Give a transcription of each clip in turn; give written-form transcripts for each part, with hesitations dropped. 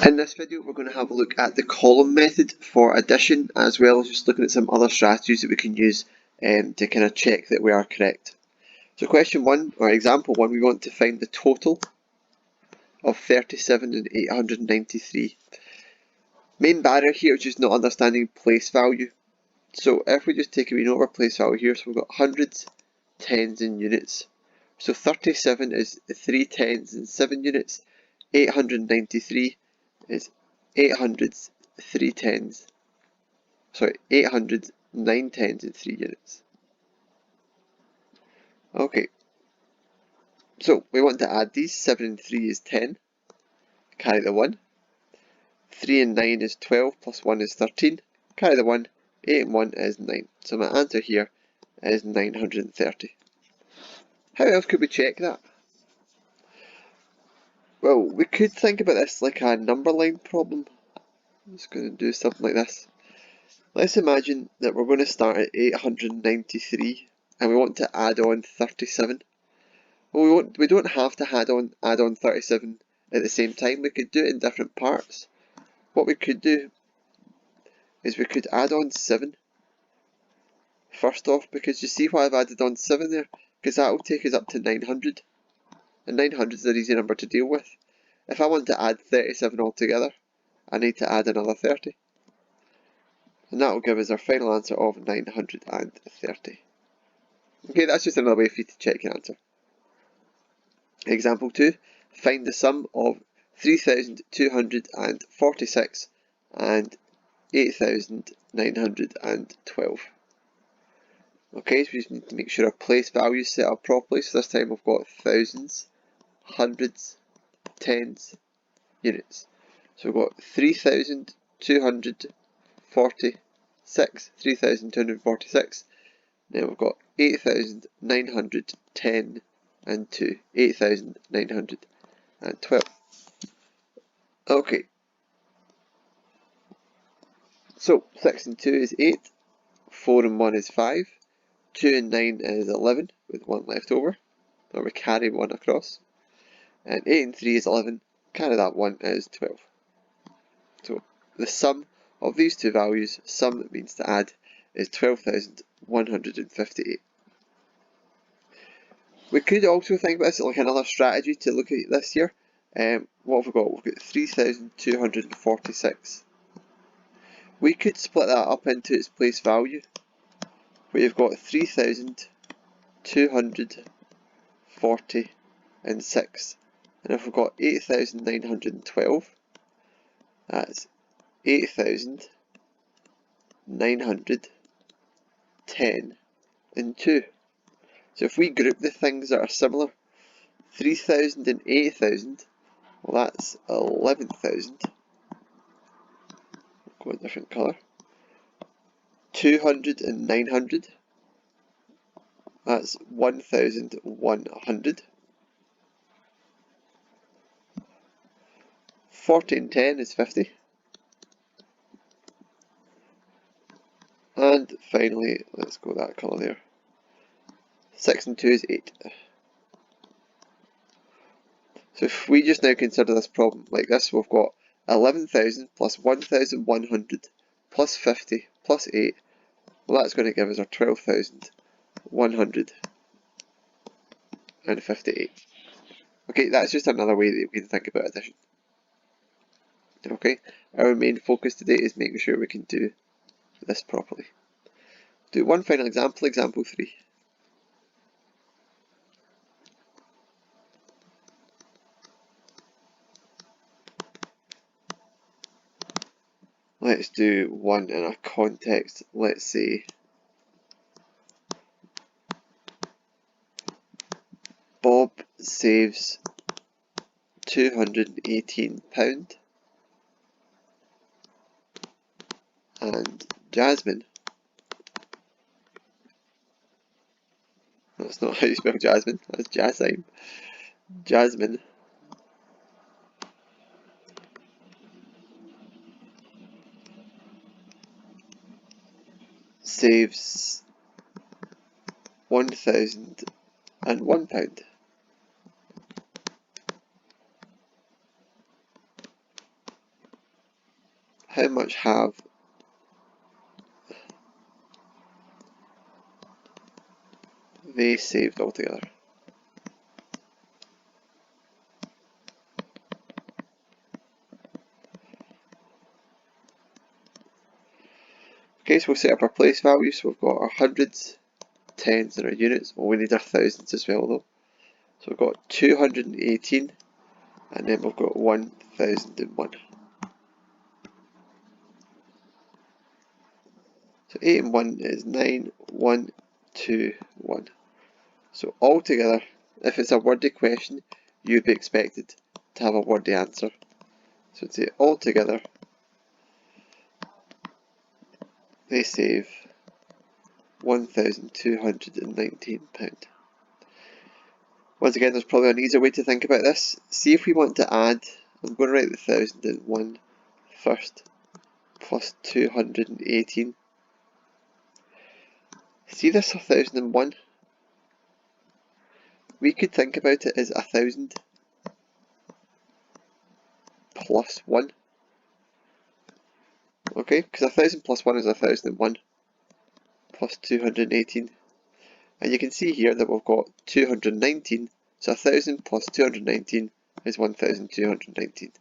In this video we're going to have a look at the column method for addition, as well as just looking at some other strategies that we can use to kind of check that we are correct. So question 1, or example 1, we want to find the total of 37 and 893. Main barrier here is just not understanding place value. So if we just take a wee note of our place value here, so we've got hundreds, tens and units. So 37 is 3 tens and 7 units, 893 is 8 hundreds, 3 tens, 8 hundreds, 9 tens and 3 units. Okay, so we want to add these. 7 and 3 is 10, carry the 1. 3 and 9 is 12, plus 1 is 13, carry the 1. 8 and 1 is 9. So my answer here is 930. How else could we check that? Well, we could think about this like a number line problem. I'm just going to do something like this. Let's imagine that we're going to start at 893 and we want to add on 37. Well, we don't have to add on 37 at the same time. We could do it in different parts. What we could do is we could add on 7 first off, because you see why I've added on 7 there? Because that will take us up to 900. And 900 is an easy number to deal with. If I want to add 37 altogether, I need to add another 30. And that will give us our final answer of 930. Okay, that's just another way for you to check your answer. Example 2, find the sum of 3,246 and 8,912. Okay, so we just need to make sure our place value is set up properly. So this time we've got thousands, hundreds, tens, units. So we've got 3,246, then we've got 8,910 and 2, 8,912. Okay, so 6 and 2 is 8, 4 and 1 is 5, 2 and 9 is 11 with 1 left over, or we carry 1 across, and 8 and 3 is 11, carry that 1 is 12. So the sum of these two values, sum that means to add, is 12,158. We could also think about this like another strategy to look at this here. What have we got? We've got 3,246. We could split that up into its place value. We've got 3,246, and if we've got 8,912, that's 8,910 and 2. So if we group the things that are similar, 3,000 and 8,000, well that's 11,000. Go a different colour. 200 and 900, that's 1,100. 40 and 10 is 50. And finally, let's go that colour there. 6 and 2 is 8. So if we just now consider this problem like this, we've got 11,000 plus 1,100 plus 50 plus 8. Well, that's going to give us our 12,158. Okay, that's just another way that we can think about addition. Okay, our main focus today is making sure we can do this properly. Do one final example, example 3. Let's do one in a context, let's say Bob saves £218 and Jasmine, that's not how you spell Jasmine, that's Jasmine. Jasmine saves £1,001. how much have they saved altogether? Okay, so we'll set up our place value. So we've got our hundreds, tens, and our units. Well, we need our thousands as well though. So we've got 218, and then we've got 1001. So 8 and 1 is 9, 1, 2, 1. So altogether, if it's a wordy question, you'd be expected to have a wordy answer. So to say altogether, they save £1,219. Once again, there's probably an easier way to think about this. See if we want to add, I'm going to write the 1001 first, plus 218. See this 1001? We could think about it as 1000 plus 1. Okay, because 1000 plus 1 is 1001 plus 218. And you can see here that we've got 219, so 1000 plus 219 is 1219.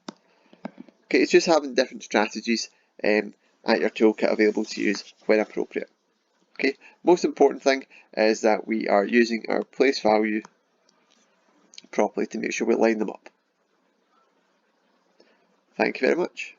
Okay, it's just having different strategies at your toolkit available to use when appropriate. Okay, most important thing is that we are using our place value properly to make sure we line them up. Thank you very much.